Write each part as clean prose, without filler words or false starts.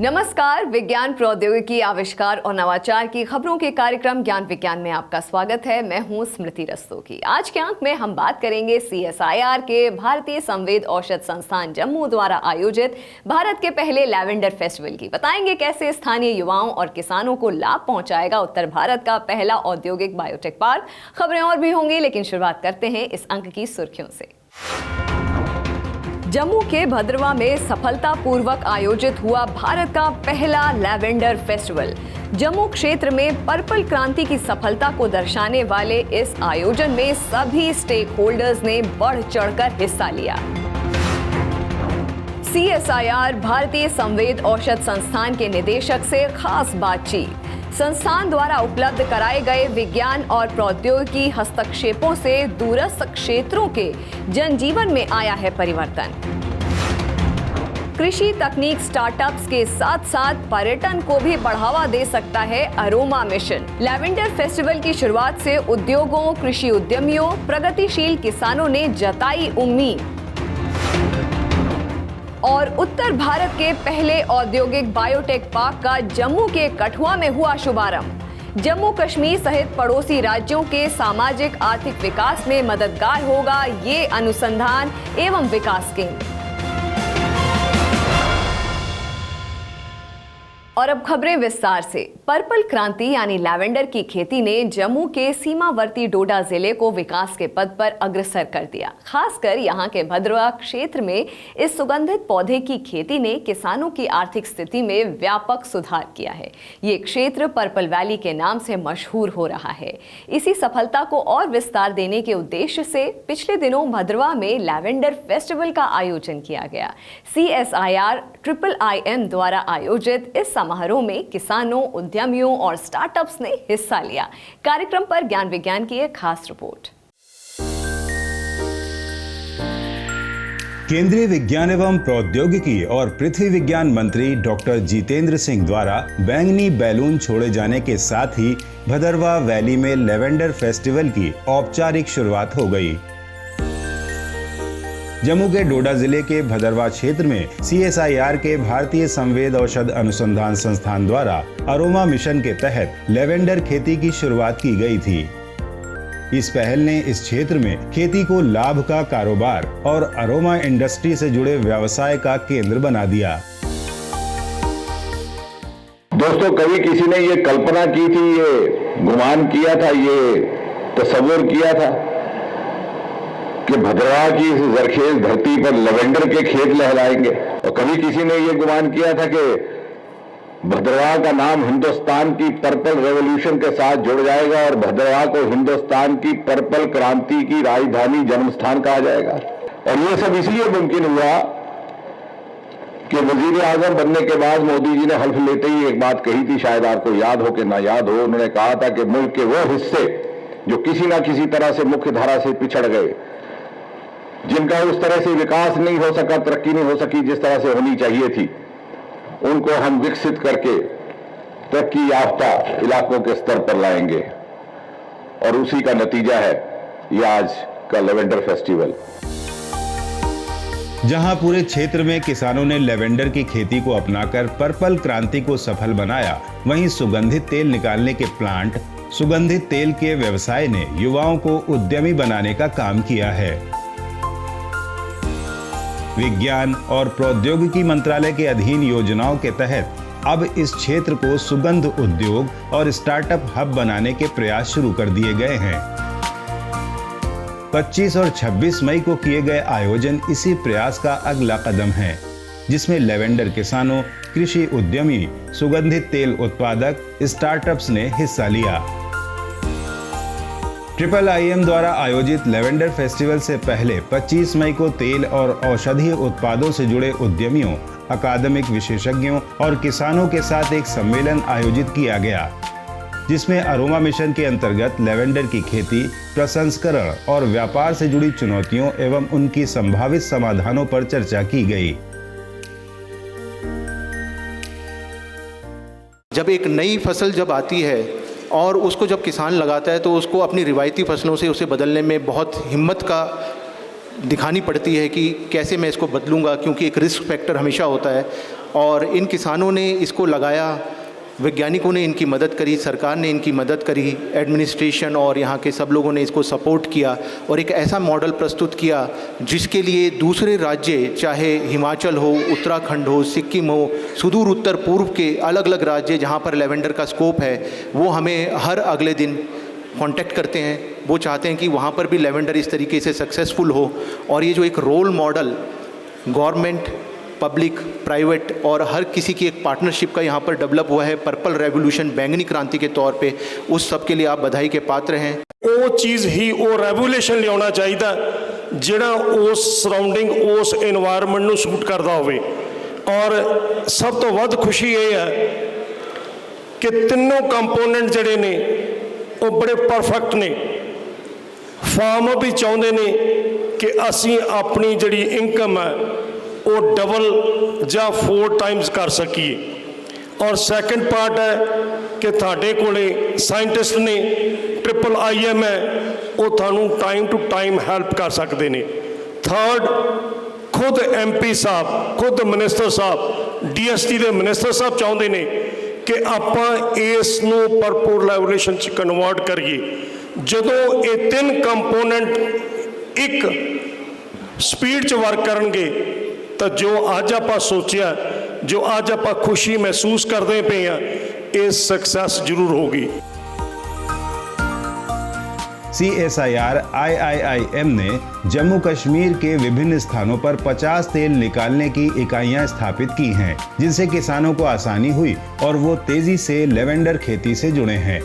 नमस्कार। विज्ञान, प्रौद्योगिकी, आविष्कार और नवाचार की खबरों के कार्यक्रम ज्ञान विज्ञान में आपका स्वागत है। मैं हूं स्मृति रस्तोगी। आज के अंक में हम बात करेंगे CSIR के भारतीय संवेद औषध संस्थान जम्मू द्वारा आयोजित भारत के पहले लैवेंडर फेस्टिवल की। बताएंगे कैसे स्थानीय युवाओं और किसानों को लाभ पहुंचाएगा उत्तर भारत का पहला औद्योगिक बायोटेक पार्क। खबरें और भी होंगी, लेकिन शुरुआत करते हैं इस अंक की सुर्खियों से। जम्मू के भद्रवा में सफलतापूर्वक आयोजित हुआ भारत का पहला लैवेंडर फेस्टिवल। जम्मू क्षेत्र में पर्पल क्रांति की सफलता को दर्शाने वाले इस आयोजन में सभी स्टेक होल्डर्स ने बढ़ चढ़कर हिस्सा लिया। CSIR भारतीय संवेद औषध संस्थान के निदेशक से खास बातचीत। संस्थान द्वारा उपलब्ध कराए गए विज्ञान और प्रौद्योगिकी हस्तक्षेपों से दूरस्थ क्षेत्रों के जनजीवन में आया है परिवर्तन। कृषि तकनीक स्टार्टअप्स के साथ साथ पर्यटन को भी बढ़ावा दे सकता है अरोमा मिशन। लैवेंडर फेस्टिवल की शुरुआत से उद्योगों, कृषि उद्यमियों, प्रगतिशील किसानों ने जताई उम्मीद। और उत्तर भारत के पहले औद्योगिक बायोटेक पार्क का जम्मू के कठुआ में हुआ शुभारंभ। जम्मू कश्मीर सहित पड़ोसी राज्यों के सामाजिक आर्थिक विकास में मददगार होगा ये अनुसंधान एवं विकास केंद्र। और अब खबरें विस्तार से। पर्पल क्रांति यानी लैवेंडर की खेती ने जम्मू के सीमावर्ती डोडा जिले को विकास के पथ पर अग्रसर कर दिया। खासकर यहां के भद्रवा क्षेत्र में इस सुगंधित पौधे की खेती ने किसानों की आर्थिक स्थिति में व्यापक सुधार किया है। ये क्षेत्र पर्पल वैली के नाम से मशहूर हो रहा है। इसी सफलता को और विस्तार देने के उद्देश्य से पिछले दिनों भद्रवा में लैवेंडर फेस्टिवल का आयोजन किया गया। CSIR IIM द्वारा आयोजित इस समारोह में किसानों, उद्यमियों और स्टार्टअप्स ने हिस्सा लिया। कार्यक्रम पर ज्ञान विज्ञान की एक खास रिपोर्ट। केंद्रीय विज्ञान एवं प्रौद्योगिकी और पृथ्वी विज्ञान मंत्री डॉक्टर जितेंद्र सिंह द्वारा बैंगनी बैलून छोड़े जाने के साथ ही भदरवा वैली में लैवेंडर फेस्टिवल की औपचारिक शुरुआत हो गई। जम्मू के डोडा जिले के भदरवा क्षेत्र में CSIR के भारतीय संवेद औषध अनुसंधान संस्थान द्वारा अरोमा मिशन के तहत लैवेंडर खेती की शुरुआत की गई थी। इस पहल ने इस क्षेत्र में खेती को लाभ का कारोबार और अरोमा इंडस्ट्री से जुड़े व्यवसाय का केंद्र बना दिया। दोस्तों, कभी किसी ने ये कल्पना की थी, ये गुमान किया था, ये तस्वीर किया था कि भद्रवा की इस जरखेज धरती पर लैवेंडर के खेत लहराएंगे? और कभी किसी ने ये गुमान किया था कि भद्रवा का नाम हिंदुस्तान की पर्पल रेवोल्यूशन के साथ जुड़ जाएगा और भद्रवा को हिंदुस्तान की पर्पल क्रांति की राजधानी, जन्मस्थान कहा जाएगा? और ये सब इसलिए मुमकिन हुआ कि वजीर आजम बनने के बाद मोदी जी ने हल्फ लेते ही एक बात कही थी, शायद आपको याद हो कि ना याद हो। उन्होंने कहा था कि मुल्क के वो हिस्से जो किसी ना किसी तरह से मुख्य धारा से पिछड़ गए, जिनका उस तरह से विकास नहीं हो सका, तरक्की नहीं हो सकी जिस तरह से होनी चाहिए थी, उनको हम विकसित करके तरक्की याफ्ता इलाकों के स्तर पर लाएंगे। और उसी का नतीजा है ये आज का लैवेंडर फेस्टिवल। जहां पूरे क्षेत्र में किसानों ने लैवेंडर की खेती को अपनाकर पर्पल क्रांति को सफल बनाया, वहीं सुगंधित तेल निकालने के प्लांट, सुगंधित तेल के व्यवसाय ने युवाओं को उद्यमी बनाने का काम किया है। विज्ञान और प्रौद्योगिकी मंत्रालय के अधीन योजनाओं के तहत अब इस क्षेत्र को सुगंध उद्योग और स्टार्टअप हब बनाने के प्रयास शुरू कर दिए गए हैं। 25 और 26 मई को किए गए आयोजन इसी प्रयास का अगला कदम है, जिसमें लैवेंडर किसानों, कृषि उद्यमी, सुगंधित तेल उत्पादक, स्टार्टअप्स ने हिस्सा लिया। IIM द्वारा आयोजित लैवेंडर फेस्टिवल से पहले 25 मई को तेल और औषधीय उत्पादों से जुड़े उद्यमियों, अकादमिक विशेषज्ञों और किसानों के साथ एक सम्मेलन आयोजित किया गया, जिसमें अरोमा मिशन के अंतर्गत लैवेंडर की खेती, प्रसंस्करण और व्यापार से जुड़ी चुनौतियों एवं उनकी संभावित समाधानों पर चर्चा की गई। जब एक नई फसल जब आती है और उसको जब किसान लगाता है तो उसको अपनी रिवायती फसलों से उसे बदलने में बहुत हिम्मत का दिखानी पड़ती है कि कैसे मैं इसको बदलूँगा, क्योंकि एक रिस्क फैक्टर हमेशा होता है। और इन किसानों ने इसको लगाया, वैज्ञानिकों ने इनकी मदद करी, सरकार ने इनकी मदद करी, एडमिनिस्ट्रेशन और यहाँ के सब लोगों ने इसको सपोर्ट किया और एक ऐसा मॉडल प्रस्तुत किया जिसके लिए दूसरे राज्य, चाहे हिमाचल हो, उत्तराखंड हो, सिक्किम हो, सुदूर उत्तर पूर्व के अलग अलग राज्य जहाँ पर लेवेंडर का स्कोप है, वो हमें हर अगले दिन कांटेक्ट करते हैं। वो चाहते हैं कि वहाँ पर भी लेवेंडर इस तरीके से सक्सेसफुल हो। और ये जो एक role model government, public, private और हर किसी की एक पार्टनरशिप का यहाँ पर डेवलप हुआ है पर्पल रेवोल्यूशन, बैंगनी क्रांति के तौर पे, उस सब के लिए आप बधाई के पात्र हैं। वो चीज़ ही वो रेवोल्यूशन लियाना चाहिए ਜਿਹੜਾ उस सराउंडिंग उस एनवायरनमेंट ਨੂੰ सूट करता होवे। और सब तो ਵੱਧ खुशी ये है कि तीनों कंपोनेंट ਜਿਹੜੇ ने वो बड़े परफेक्ट ने। फार्मर भी चाहते ने कि असी अपनी जिहड़ी इनकम है वो डबल या 4 टाइम्स कर सकीए। और सैकेंड पार्ट है कि थाडे कोले साइंटिस्ट ने, IIM है, वो थानू टाइम टू टाइम हैल्प कर सकते हैं। थर्ड, खुद MP साहब, खुद मिनिस्टर साहब, DST के मिनिस्टर साहब चाहते हैं कि आपां इस नूं पर्पल रेवोल्यूशन च कन्वर्ट करिए। जदों ये 3 कंपोनेंट एक स्पीड च वर्क करनगे तो जो अज आपां सोचिया, जो अज आपां खुशी महसूस करते पे हैं, ये सक्सैस जरूर होगी। CSIR IIIM ने जम्मू कश्मीर के विभिन्न स्थानों पर 50 तेल निकालने की इकाइयां स्थापित की हैं, जिनसे किसानों को आसानी हुई और वो तेजी से लेवेंडर खेती से जुड़े हैं।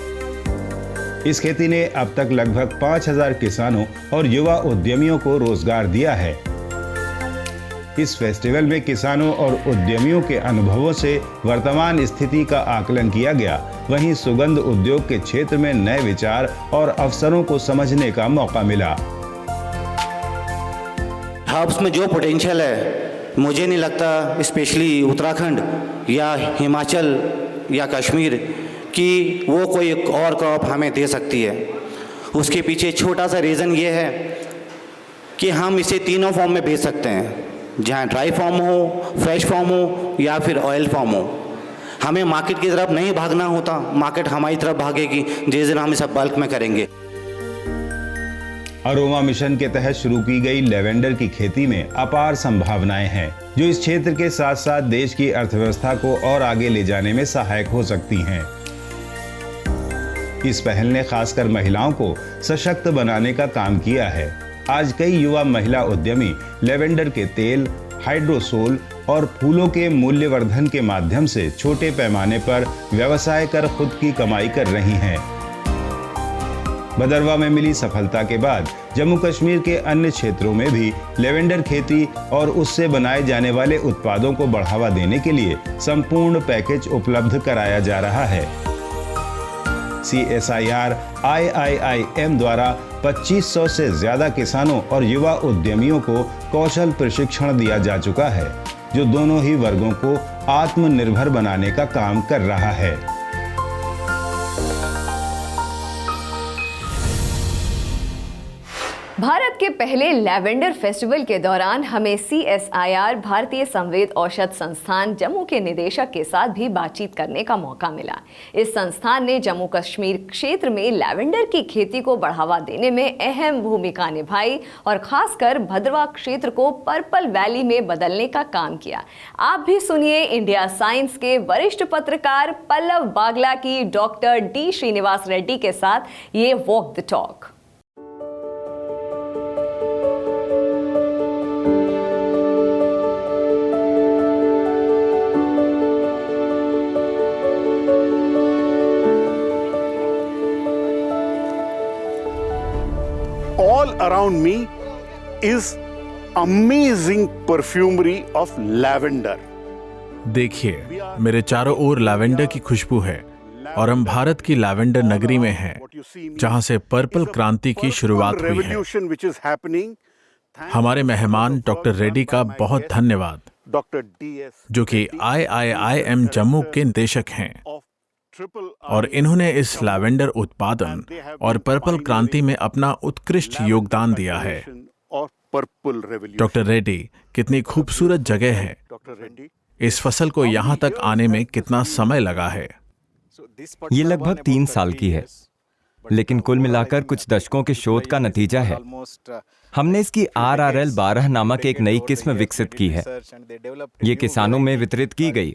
इस खेती ने अब तक लगभग 5000 किसानों और युवा उद्यमियों को रोजगार दिया है। इस फेस्टिवल में किसानों और उद्यमियों के अनुभवों से वर्तमान स्थिति का आकलन किया गया। वहीं सुगंध उद्योग के क्षेत्र में नए विचार और अवसरों को समझने का मौका मिला। हब्स में जो पोटेंशियल है, मुझे नहीं लगता स्पेशली उत्तराखंड या हिमाचल या कश्मीर कि वो कोई और क्रॉप हमें दे सकती है। उसके पीछे छोटा सा रीज़न ये है कि हम इसे तीनों फॉर्म में बेच सकते हैं, जहाँ ड्राई फॉर्म हो, फ्रेश फॉर्म हो या फिर ऑयल फॉर्म हो। हमें मार्केट की तरफ नहीं भागना होता, मार्केट हमारी तरफ भागेगी जिस दिन हम इसे बल्क में करेंगे। अरोमा मिशन के तहत शुरू की गई लेवेंडर की खेती में अपार संभावनाएं हैं, जो इस क्षेत्र के साथ साथ देश की अर्थव्यवस्था को और आगे ले जाने में सहायक हो सकती हैं। इस पहल ने खासकर महिलाओं को सशक्त बनाने का काम किया है। आज कई युवा महिला उद्यमी लेवेंडर के तेल, हाइड्रोसोल और फूलों के मूल्यवर्धन के माध्यम से छोटे पैमाने पर व्यवसाय कर खुद की कमाई कर रही हैं। भदरवा में मिली सफलता के बाद जम्मू कश्मीर के अन्य क्षेत्रों में भी लेवेंडर खेती और उससे बनाए जाने वाले उत्पादों को बढ़ावा देने के लिए संपूर्ण पैकेज उपलब्ध कराया जा रहा है। CSIR IIIM द्वारा 2500 से ज्यादा किसानों और युवा उद्यमियों को कौशल प्रशिक्षण दिया जा चुका है, जो दोनों ही वर्गों को आत्मनिर्भर बनाने का काम कर रहा है। भारत के पहले लैवेंडर फेस्टिवल के दौरान हमें CSIR भारतीय संवेद औषध संस्थान जम्मू के निदेशक के साथ भी बातचीत करने का मौका मिला। इस संस्थान ने जम्मू कश्मीर क्षेत्र में लैवेंडर की खेती को बढ़ावा देने में अहम भूमिका निभाई और खासकर भद्रवा क्षेत्र को पर्पल वैली में बदलने का काम किया। आप भी सुनिए इंडिया साइंस के वरिष्ठ पत्रकार पल्लव बागला की डॉक्टर D श्रीनिवास रेड्डी के साथ ये walk the talk. All around me is amazing perfumery of lavender. देखिए, मेरे चारों ओर लैवेंडर की खुशबू है और हम भारत की लैवेंडर नगरी में हैं, जहां से पर्पल क्रांति की शुरुआत हुई है। हमारे मेहमान डॉक्टर रेड्डी का बहुत धन्यवाद, जो कि IIIM जम्मू के निदेशक हैं, और इन्होंने इस लैवेंडर उत्पादन और पर्पल क्रांति में अपना उत्कृष्ट योगदान दिया है। purple revolution. डॉक्टर रेड्डी, कितनी खूबसूरत जगह है। Dr. Reddy, इस फसल को यहाँ तक आने में कितना समय लगा है? ये लगभग 3 साल की है, लेकिन कुल मिलाकर कुछ दशकों के शोध का नतीजा है। हमने इसकी RRL 12 नामक एक नई किस्म विकसित की है। ये किसानों में वितरित की गई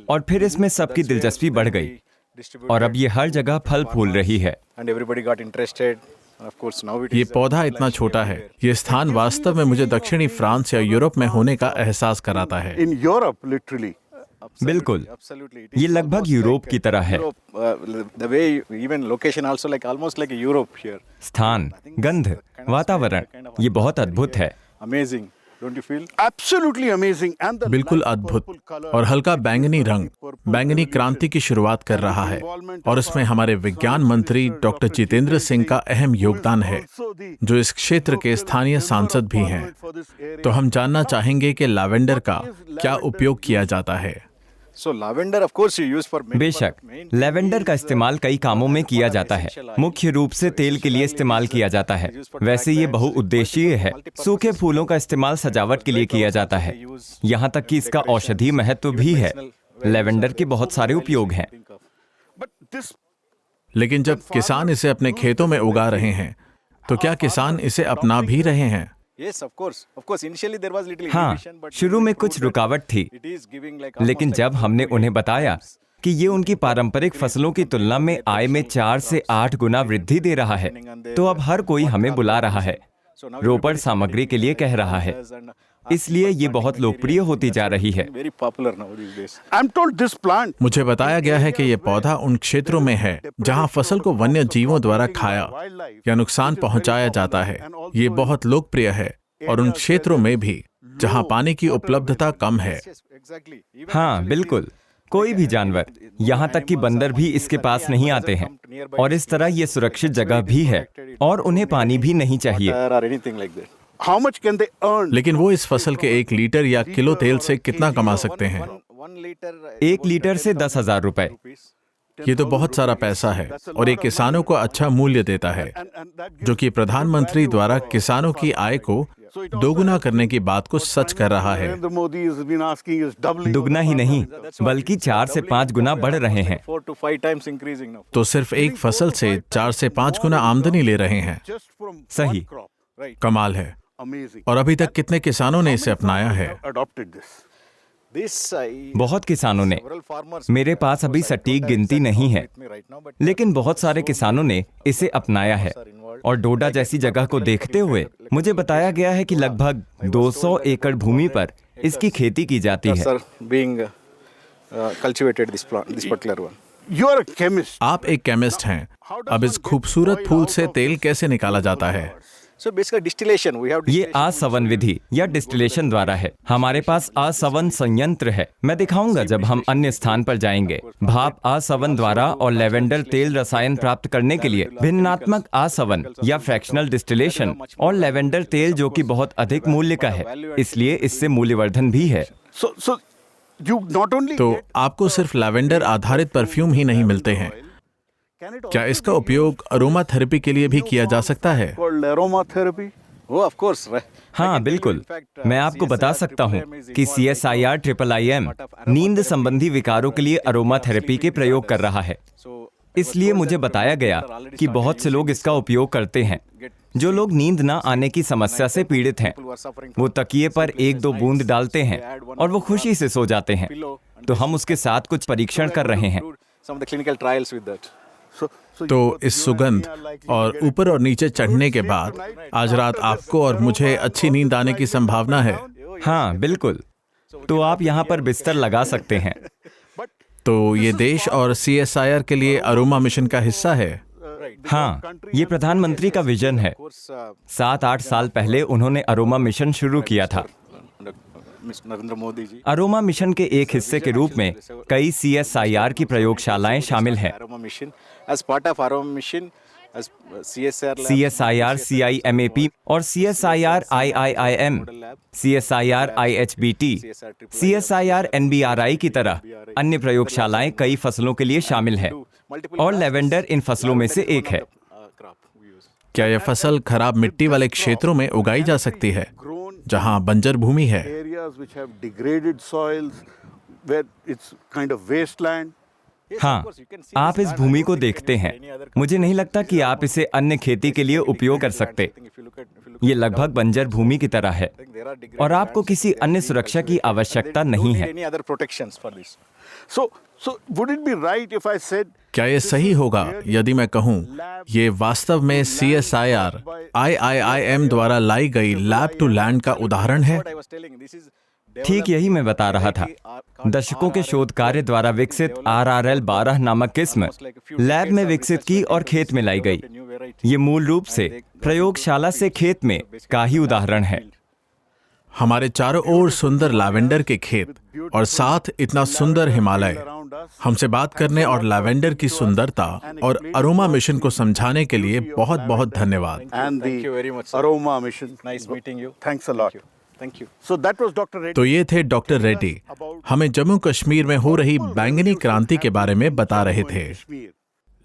और फिर इसमें सबकी दिलचस्पी बढ़ गई और अब ये हर जगह फल फूल रही है। ये पौधा इतना छोटा है, ये स्थान वास्तव में मुझे दक्षिणी फ्रांस या यूरोप में होने का एहसास कराता है। in Europe, literally. बिल्कुल, ये लगभग यूरोप की तरह है। स्थान, गंध, वातावरण, ये बहुत अद्भुत है। Absolutely amazing. And the बिल्कुल light अद्भुत purple color, और हल्का बैंगनी रंग बैंगनी क्रांति की शुरुआत कर रहा है और इसमें हमारे विज्ञान मंत्री डॉक्टर जितेंद्र सिंह का अहम योगदान है, जो इस क्षेत्र के स्थानीय सांसद भी हैं। तो हम जानना चाहेंगे कि लैवेंडर का क्या उपयोग किया जाता है। बेशक, लैवेंडर का इस्तेमाल कई कामों में किया जाता है। मुख्य रूप से तेल के लिए इस्तेमाल किया जाता है। वैसे ये बहुउद्देशीय है। सूखे फूलों का इस्तेमाल सजावट के लिए किया जाता है। यहाँ तक कि इसका औषधीय महत्व भी है। लैवेंडर के बहुत सारे उपयोग हैं। लेकिन जब किसान इसे अपने खेतों में उगा रहे हैं, तो क्या किसान इसे अपना भी रहे हैं? हाँ, शुरू में कुछ रुकावट थी, लेकिन जब हमने उन्हें बताया कि ये उनकी पारंपरिक फसलों की तुलना में आय में 4 से 8 गुना वृद्धि दे रहा है, तो अब हर कोई हमें बुला रहा है, रोपण सामग्री के लिए कह रहा है। इसलिए ये बहुत लोकप्रिय होती जा रही है। I'm told this plant, मुझे बताया गया है कि यह पौधा उन क्षेत्रों में है जहां फसल को वन्य जीवों द्वारा खाया या नुकसान पहुंचाया जाता है। ये बहुत लोकप्रिय है और उन क्षेत्रों में भी जहां पानी की उपलब्धता कम है। हाँ, बिल्कुल। कोई भी जानवर, यहाँ तक कि बंदर भी इसके पास नहीं आते हैं और इस तरह ये सुरक्षित जगह भी है और उन्हें पानी भी नहीं चाहिए। how much can they earn? लेकिन वो इस फसल के 1 लीटर या किलो तेल से कितना कमा सकते हैं? 1 लीटर से 10,000 रुपए। ये तो बहुत सारा पैसा है और ये किसानों को अच्छा मूल्य देता है, जो कि प्रधानमंत्री द्वारा किसानों की आय को दोगुना करने की बात को सच कर रहा है। Narendra Modi has been asking is doubling. दुगना ही नहीं, बल्कि 4 से 5 गुना बढ़ रहे हैं। तो सिर्फ एक फसल से 4 से 5 गुना आमदनी ले रहे हैं। Just from सही। one crop. Right. कमाल है। Amazing. और अभी तक कितने किसानों ने इसे अपनाया है? Adopted this. बहुत किसानों ने। मेरे पास अभी सटीक गिनती नहीं है, लेकिन बहुत सारे किसानों ने इसे अपनाया है। और डोडा जैसी जगह को देखते हुए मुझे बताया गया है कि लगभग 200 एकड़ भूमि पर इसकी खेती की जाती है। You are a chemist. आप एक केमिस्ट हैं। अब इस खूबसूरत फूल से तेल कैसे निकाला जाता है? ये आसवन विधि या डिस्टिलेशन द्वारा है। हमारे पास आसवन संयंत्र है। मैं दिखाऊंगा जब हम अन्य स्थान पर जाएंगे। भाप आसवन द्वारा और लेवेंडर तेल रसायन प्राप्त करने के लिए भिन्नात्मक आसवन या फ्रैक्शनल डिस्टिलेशन और लेवेंडर तेल जो कि बहुत अधिक मूल्य का है, इसलिए इससे मूल्यवर्धन भी है। So you not only तो get आपको सिर्फ लैवेंडर आधारित परफ्यूम ही नहीं मिलते हैं, क्या इसका उपयोग अरोमा थेरेपी के लिए भी किया जा सकता है? called aromatherapy. हाँ, बिल्कुल। मैं आपको बता सकता हूँ कि CSIR IIIM नींद संबंधी विकारों के लिए अरोमा थेरेपी के प्रयोग कर रहा है। इसलिए मुझे बताया गया कि बहुत से लोग इसका उपयोग करते हैं। जो लोग नींद ना आने की समस्या से पीड़ित हैं, वो तकिए पर 1-2 बूंद डालते हैं और वो खुशी से सो जाते हैं। तो हम उसके साथ कुछ परीक्षण कर रहे हैं। तो इस सुगंध और ऊपर और नीचे चढ़ने के बाद आज रात आपको और मुझे अच्छी नींद आने की संभावना है। हाँ, बिल्कुल। तो आप यहाँ पर बिस्तर लगा सकते हैं। तो ये देश और CSIR के लिए अरोमा मिशन का हिस्सा है। हाँ, ये प्रधानमंत्री का विजन है। 7-8 साल पहले उन्होंने अरोमा मिशन शुरू किया था। नरेंद्र मोदी जी अरोमा मिशन के एक हिस्से के रूप में कई CSIR की प्रयोगशालाएं शामिल हैं। CSIR CIMAP और CSIR IIIM, CSIR IHBT, CSIR NBRI की तरह अन्य प्रयोगशालाएं कई फसलों के लिए शामिल हैं और लेवेंडर इन फसलों में से एक है। क्या यह फसल खराब मिट्टी वाले क्षेत्रों में उगाई जा सकती है जहां बंजर भूमि है? Areas which have degraded soils, where it's kind of wasteland. हाँ, आप इस भूमि को देखते हैं। मुझे नहीं लगता कि आप इसे अन्य खेती के लिए उपयोग कर सकते। ये लगभग बंजर भूमि की तरह है और आपको किसी अन्य सुरक्षा की आवश्यकता नहीं है। So would it be right if I said क्या यह सही होगा यदि मैं कहूं ये वास्तव में CSIR IIIM द्वारा लाई गई लैब टू लैंड का उदाहरण है? ठीक यही मैं बता रहा था। दशकों के शोध कार्य द्वारा विकसित RRL 12 नामक किस्म लैब में विकसित की और खेत में लाई गई। ये मूल रूप से प्रयोगशाला से खेत में का ही उदाहरण है। हमारे चारों ओर सुंदर लैवेंडर के खेत और साथ इतना सुंदर हिमालय। हमसे बात करने और लैवेंडर की सुंदरता और अरोमा मिशन को समझाने के लिए बहुत बहुत धन्यवाद। and the aroma mission? Nice meeting you. Thanks a lot. Thank you. So that was Dr. Reddy. तो ये थे डॉक्टर रेड्डी, हमें जम्मू कश्मीर में हो रही बैंगनी क्रांति के बारे में बता रहे थे।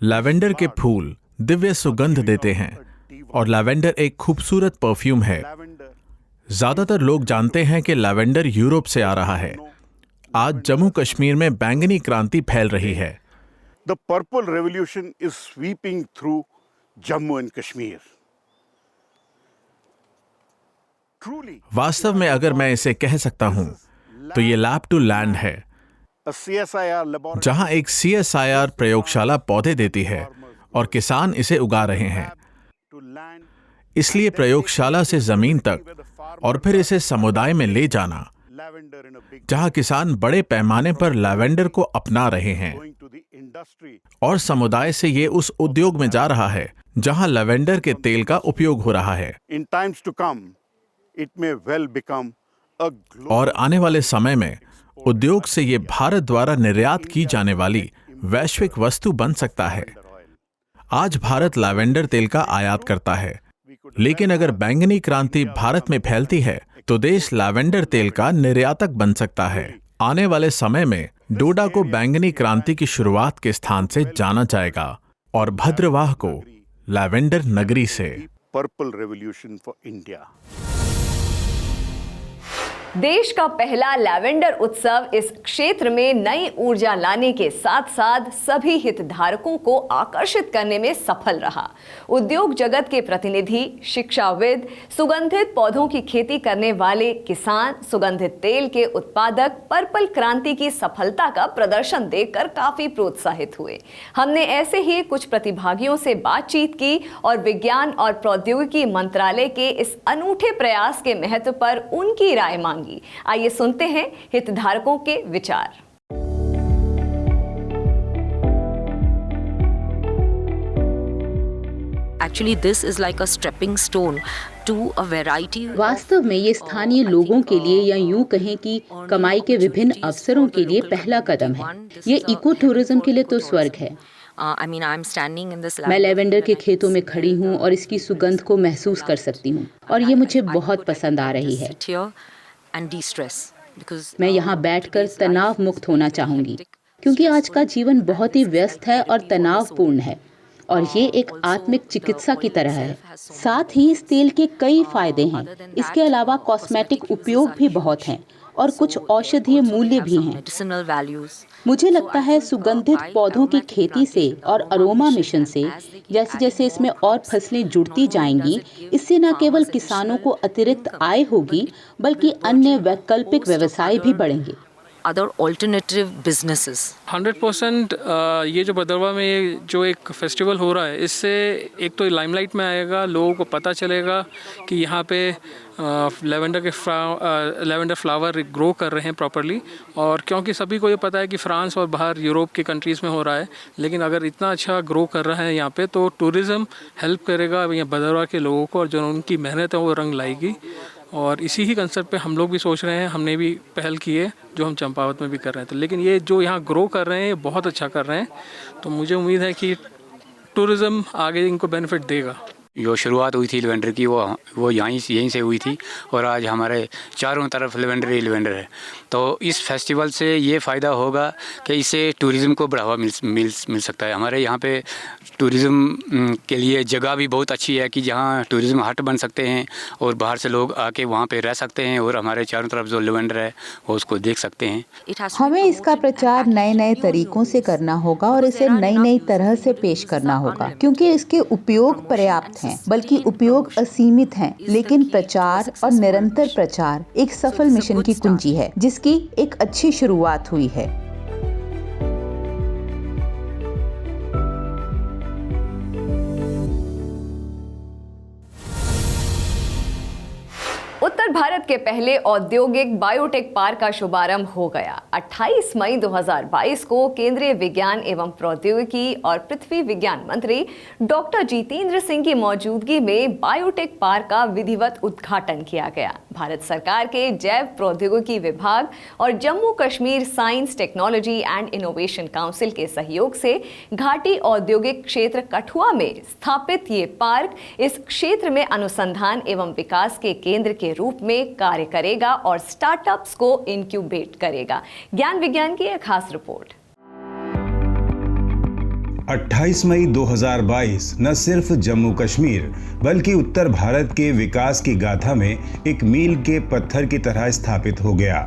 लैवेंडर के फूल दिव्य सुगंध देते हैं और लैवेंडर एक खूबसूरत परफ्यूम है। ज्यादातर लोग जानते हैं कि लैवेंडर यूरोप से आ रहा है। आज जम्मू कश्मीर में बैंगनी क्रांति फैल रही है। The purple revolution is sweeping through Jammu and Kashmir. Truly, वास्तव में अगर मैं इसे कह सकता हूं तो ये लैब टू लैंड है, a CSIR laboratory जहां एक CSIR प्रयोगशाला पौधे देती है और किसान इसे उगा रहे हैं। to land इसलिए प्रयोगशाला से जमीन तक और फिर इसे समुदाय में ले जाना, lavender in a big जहां किसान बड़े पैमाने पर लैवेंडर को अपना रहे हैं going to the industry. और समुदाय से ये उस उद्योग में जा रहा है जहां लैवेंडर के तेल का उपयोग हो रहा है। In times to come, it may well become a global और आने वाले समय में उद्योग से ये भारत द्वारा निर्यात की जाने वाली वैश्विक वस्तु बन सकता है। आज भारत लैवेंडर तेल का आयात करता है, लेकिन अगर बैंगनी क्रांति भारत में फैलती है तो देश लैवेंडर तेल का निर्यातक बन सकता है। आने वाले समय में डोडा को बैंगनी क्रांति की शुरुआत के स्थान से जाना जाएगा और भद्रवाह को लैवेंडर नगरी से। purple revolution for India. देश का पहला लैवेंडर उत्सव इस क्षेत्र में नई ऊर्जा लाने के साथ साथ सभी हितधारकों को आकर्षित करने में सफल रहा। उद्योग जगत के प्रतिनिधि, शिक्षाविद, सुगंधित पौधों की खेती करने वाले किसान, सुगंधित तेल के उत्पादक पर्पल क्रांति की सफलता का प्रदर्शन देखकर काफी प्रोत्साहित हुए। हमने ऐसे ही कुछ प्रतिभागियों से बातचीत की और विज्ञान और प्रौद्योगिकी मंत्रालय के इस अनूठे प्रयास के महत्व पर उनकी राय मांगी। आइए सुनते हैं हितधारकों के विचार। Actually, this is like a stepping stone to a variety. वास्तव में ये स्थानीय लोगों के लिए या यूं कहें कि कमाई के विभिन्न अवसरों के लिए पहला कदम है। ये इको टूरिज्म के लिए तो स्वर्ग है। मैं लैवेंडर के खेतों में खड़ी हूँ और इसकी सुगंध को महसूस कर सकती हूँ और ये मुझे बहुत पसंद आ रही है। मैं यहाँ बैठकर तनाव मुक्त होना चाहूंगी क्योंकि आज का जीवन बहुत ही व्यस्त है और तनावपूर्ण है और ये एक आत्मिक चिकित्सा की तरह है। साथ ही इस तेल के कई फायदे हैं। इसके अलावा कॉस्मेटिक उपयोग भी बहुत हैं और कुछ औषधीय मूल्य भी हैं। मुझे लगता है सुगंधित पौधों की खेती से और अरोमा मिशन से जैसे जैसे इसमें और फसलें जुड़ती जाएंगी, इससे न केवल किसानों को अतिरिक्त आय होगी बल्कि अन्य वैकल्पिक व्यवसाय भी बढ़ेंगे। Other alternative businesses. 100% ये जो भद्रवाह में जो एक फेस्टिवल हो रहा है, इससे एक तो लाइमलाइट में आएगा, लोगों को पता चलेगा कि यहाँ पे लैवेंडर फ्लावर ग्रो कर रहे हैं प्रॉपरली। और क्योंकि सभी को ये पता है कि फ्रांस और बाहर यूरोप के कंट्रीज़ में हो रहा है, लेकिन अगर इतना अच्छा ग्रो कर रहा है यहाँ पे तो टूरिज़्म हेल्प करेगा यहाँ भद्रवाह के लोगों को और जो उनकी मेहनत है वो रंग लाएगी। और इसी ही कंसेप्ट पे हम लोग भी सोच रहे हैं, हमने भी पहल की है जो हम चंपावत में भी कर रहे थे। लेकिन ये जो यहाँ ग्रो कर रहे हैं ये बहुत अच्छा कर रहे हैं, तो मुझे उम्मीद है कि टूरिज़्म आगे इनको बेनिफिट देगा। जो शुरुआत हुई थी लेवेंडर की वो यहीं से हुई थी और आज हमारे चारों तरफ लेवेंडर ही लेवेंडर है। तो इस फेस्टिवल से ये फ़ायदा होगा कि इससे टूरिज़्म को बढ़ावा मिल सकता है। हमारे यहाँ पे टूरिज़्म के लिए जगह भी बहुत अच्छी है कि जहाँ टूरिज़्म हट बन सकते हैं और बाहर से लोग आके वहाँ पे रह सकते हैं और हमारे चारों तरफ जो लेवेंडर है वो उसको देख सकते हैं। हमें इसका प्रचार नए नए तरीकों से करना होगा और इसे नई नई तरह से पेश करना होगा, क्योंकि इसके उपयोग पर्याप्त हैं, बल्कि उपयोग असीमित हैं। लेकिन प्रचार और निरंतर प्रचार एक सफल मिशन की कुंजी है, जिसकी एक अच्छी शुरुआत हुई है। उत्तर भारत के पहले औद्योगिक बायोटेक पार्क का शुभारंभ हो गया। 28 मई 2022 को केंद्रीय विज्ञान एवं प्रौद्योगिकी और पृथ्वी विज्ञान मंत्री डॉक्टर जितेंद्र सिंह की मौजूदगी में बायोटेक पार्क का विधिवत उद्घाटन किया गया। भारत सरकार के जैव प्रौद्योगिकी विभाग और Jammu Kashmir science technology and innovation council के सहयोग से घाटी औद्योगिक क्षेत्र कठुआ में स्थापित ये पार्क इस क्षेत्र में अनुसंधान एवं विकास के केंद्र के रूप में कार्य करेगा और स्टार्टअप्स को इनक्यूबेट करेगा। ज्ञान विज्ञान की एक खास रिपोर्ट। 28 मई 2022 न सिर्फ जम्मू कश्मीर बल्कि उत्तर भारत के विकास की गाथा में एक मील के पत्थर की तरह स्थापित हो गया।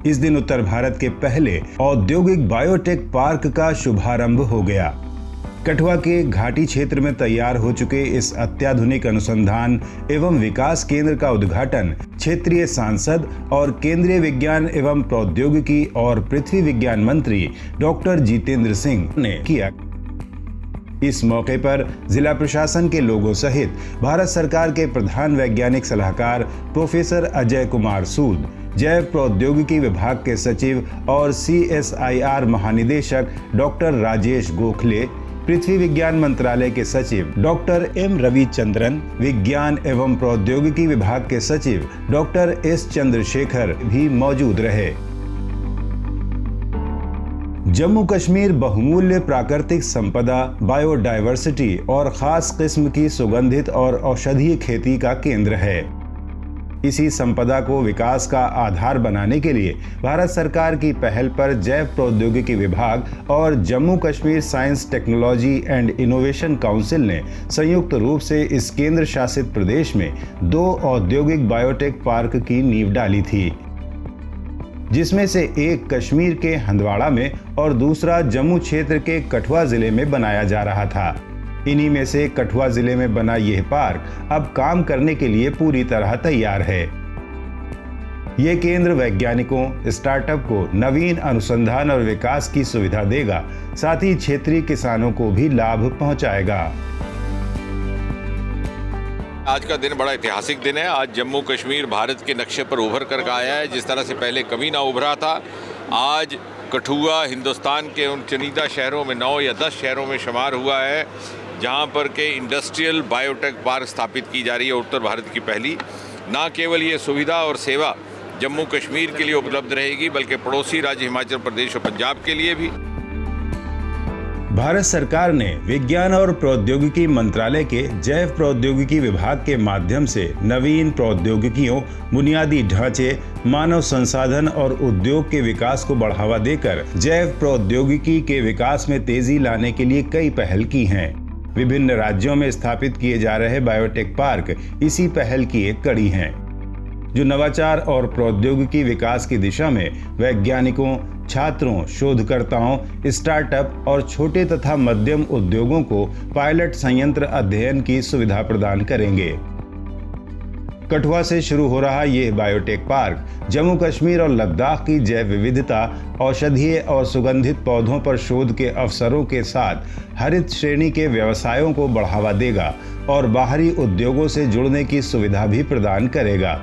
इस दिन उत्तर भारत के पहले औद्योगिक बायोटेक पार्क का शुभारंभ हो गया। कठुआ के घाटी क्षेत्र में तैयार हो चुके इस अत्याधुनिक अनुसंधान एवं विकास केंद्र का उद्घाटन क्षेत्रीय सांसद और केंद्रीय विज्ञान एवं प्रौद्योगिकी और पृथ्वी विज्ञान मंत्री डॉक्टर जितेंद्र सिंह ने किया। इस मौके पर जिला प्रशासन के लोगों सहित भारत सरकार के प्रधान वैज्ञानिक सलाहकार प्रोफेसर अजय कुमार सूद, जैव प्रौद्योगिकी विभाग के सचिव और CSIR महानिदेशक डॉक्टर राजेश गोखले, पृथ्वी विज्ञान मंत्रालय के सचिव डॉक्टर M रविचंद्रन, विज्ञान एवं प्रौद्योगिकी विभाग के सचिव डॉक्टर S चंद्रशेखर भी मौजूद रहे। जम्मू कश्मीर बहुमूल्य प्राकृतिक संपदा, बायोडायवर्सिटी और खास किस्म की सुगंधित और औषधीय खेती का केंद्र है। इसी संपदा को विकास का आधार बनाने के लिए भारत सरकार की पहल पर जैव प्रौद्योगिकी विभाग और Jammu Kashmir science technology and innovation council ने संयुक्त रूप से इस केंद्र शासित प्रदेश में 2 औद्योगिक बायोटेक पार्क की नींव डाली थी, जिसमें से एक कश्मीर के हंदवाड़ा में और दूसरा जम्मू क्षेत्र के कठुआ जिले में बनाया जा रहा था। इन्हीं में से कठुआ जिले में बना यह पार्क अब काम करने के लिए पूरी तरह तैयार है। यह केंद्र वैज्ञानिकों, स्टार्टअप को नवीन अनुसंधान और विकास की सुविधा देगा, साथ ही क्षेत्रीय किसानों को भी लाभ पहुंचाएगा। आज का दिन बड़ा ऐतिहासिक दिन है। आज जम्मू कश्मीर भारत के नक्शे पर उभर कर आया है, जिस तरह से पहले कभी ना उभरा था। आज कठुआ हिंदुस्तान के उन चुनिंदा शहरों में 9 या 10 शहरों में शुमार हुआ है जहां पर के इंडस्ट्रियल बायोटेक पार्क स्थापित की जा रही है। उत्तर भारत की पहली। ना केवल ये सुविधा और सेवा जम्मू कश्मीर के लिए उपलब्ध रहेगी, बल्कि पड़ोसी राज्य हिमाचल प्रदेश और पंजाब के लिए भी। भारत सरकार ने विज्ञान और प्रौद्योगिकी मंत्रालय के जैव प्रौद्योगिकी विभाग के माध्यम से नवीन प्रौद्योगिकियों, बुनियादी ढांचे, मानव संसाधन और उद्योग के विकास को बढ़ावा देकर जैव प्रौद्योगिकी के विकास में तेजी लाने के लिए कई पहल की हैं। विभिन्न राज्यों में स्थापित किए जा रहे बायोटेक पार्क इसी पहल की एक कड़ी हैं, जो नवाचार और प्रौद्योगिकी विकास की दिशा में वैज्ञानिकों, छात्रों, शोधकर्ताओं, स्टार्टअप और छोटे तथा मध्यम उद्योगों को पायलट संयंत्र अध्ययन की सुविधा प्रदान करेंगे। कठुआ से शुरू हो रहा यह बायोटेक पार्क जम्मू कश्मीर और लद्दाख की जैव विविधता, औषधीय और सुगंधित पौधों पर शोध के अवसरों के साथ हरित श्रेणी के व्यवसायों को बढ़ावा देगा और बाहरी उद्योगों से जुड़ने की सुविधा भी प्रदान करेगा।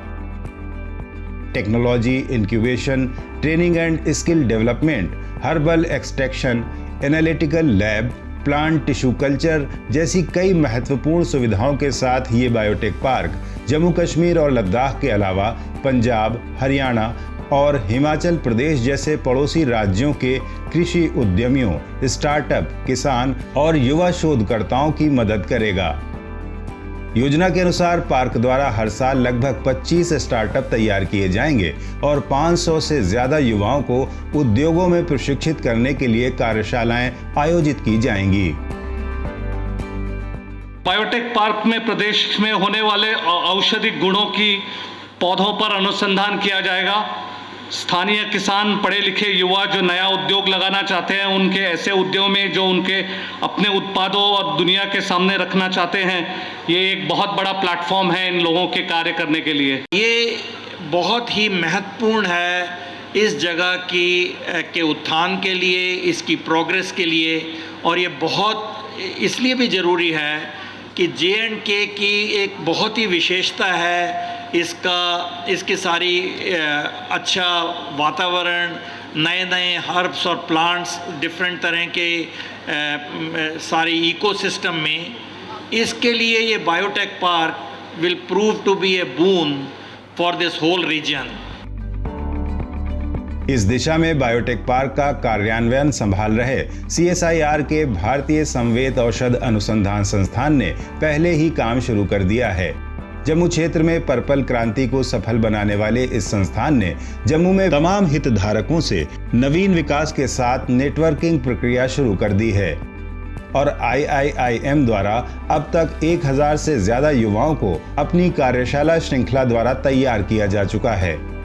Technology, incubation, training and skill development, herbal extraction, analytical lab, plant tissue culture जैसी कई महत्वपूर्ण सुविधाओं के साथ ये बायोटेक पार्क जम्मू कश्मीर और लद्दाख के अलावा पंजाब, हरियाणा और हिमाचल प्रदेश जैसे पड़ोसी राज्यों के कृषि उद्यमियों, स्टार्टअप, किसान और युवा शोधकर्ताओं की मदद करेगा। योजना के अनुसार पार्क द्वारा हर साल लगभग 25 स्टार्टअप तैयार किए जाएंगे और 500 से ज्यादा युवाओं को उद्योगों में प्रशिक्षित करने के लिए कार्यशालाएं आयोजित की जाएंगी। बायोटेक पार्क में प्रदेश में होने वाले औषधि गुणों की पौधों पर अनुसंधान किया जाएगा। स्थानीय किसान, पढ़े लिखे युवा जो नया उद्योग लगाना चाहते हैं, उनके ऐसे उद्योग में जो उनके अपने उत्पादों और दुनिया के सामने रखना चाहते हैं, ये एक बहुत बड़ा प्लेटफॉर्म है इन लोगों के कार्य करने के लिए। ये बहुत ही महत्वपूर्ण है इस जगह के उत्थान के लिए, इसकी प्रोग्रेस के लिए, और ये बहुत इसलिए भी ज़रूरी है कि J&K की एक बहुत ही विशेषता है इसकी सारी अच्छा वातावरण, नए नए हर्ब्स और प्लांट्स, डिफरेंट तरह के सारे इकोसिस्टम में। इसके लिए ये biotech park will prove to be a boon for this whole region. इस दिशा में बायोटेक पार्क का कार्यान्वयन संभाल रहे CSIR के भारतीय संवेद औषध अनुसंधान संस्थान ने पहले ही काम शुरू कर दिया है। जम्मू क्षेत्र में पर्पल क्रांति को सफल बनाने वाले इस संस्थान ने जम्मू में तमाम हितधारकों से नवीन विकास के साथ नेटवर्किंग प्रक्रिया शुरू कर दी है और IIIM द्वारा अब तक 1000 से ज्यादा युवाओं को अपनी कार्यशाला श्रृंखला द्वारा तैयार किया जा चुका है।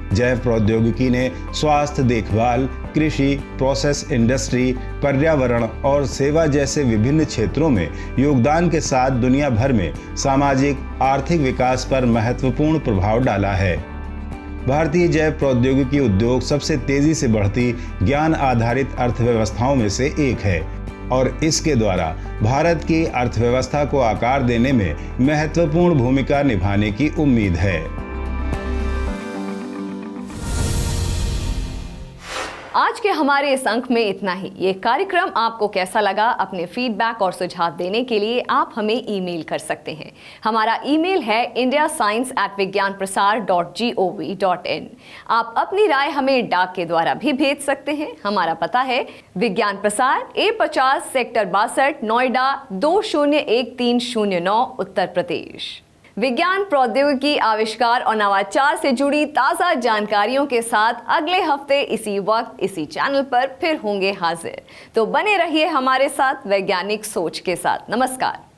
जैव प्रौद्योगिकी ने स्वास्थ्य देखभाल, कृषि, प्रोसेस इंडस्ट्री, पर्यावरण और सेवा जैसे विभिन्न क्षेत्रों में योगदान के साथ दुनिया भर में सामाजिक आर्थिक विकास पर महत्वपूर्ण प्रभाव डाला है। भारतीय जैव प्रौद्योगिकी उद्योग सबसे तेजी से बढ़ती ज्ञान आधारित अर्थव्यवस्थाओं में से एक है और इसके द्वारा भारत की अर्थव्यवस्था को आकार देने में महत्वपूर्ण भूमिका निभाने की उम्मीद है। आज के हमारे इस अंक में इतना ही। ये कार्यक्रम आपको कैसा लगा, अपने फीडबैक और सुझाव देने के लिए आप हमें ईमेल कर सकते हैं। हमारा ईमेल है indiascience@vigyanprasar.gov.in। आप अपनी राय हमें डाक के द्वारा भी भेज सकते हैं। हमारा पता है विज्ञान प्रसार, A50 सेक्टर 62, नोएडा 201309, उत्तर प्रदेश। विज्ञान, प्रौद्योगिकी, आविष्कार और नवाचार से जुड़ी ताज़ा जानकारियों के साथ अगले हफ्ते इसी वक्त इसी चैनल पर फिर होंगे हाजिर। तो बने रहिए हमारे साथ वैज्ञानिक सोच के साथ। नमस्कार।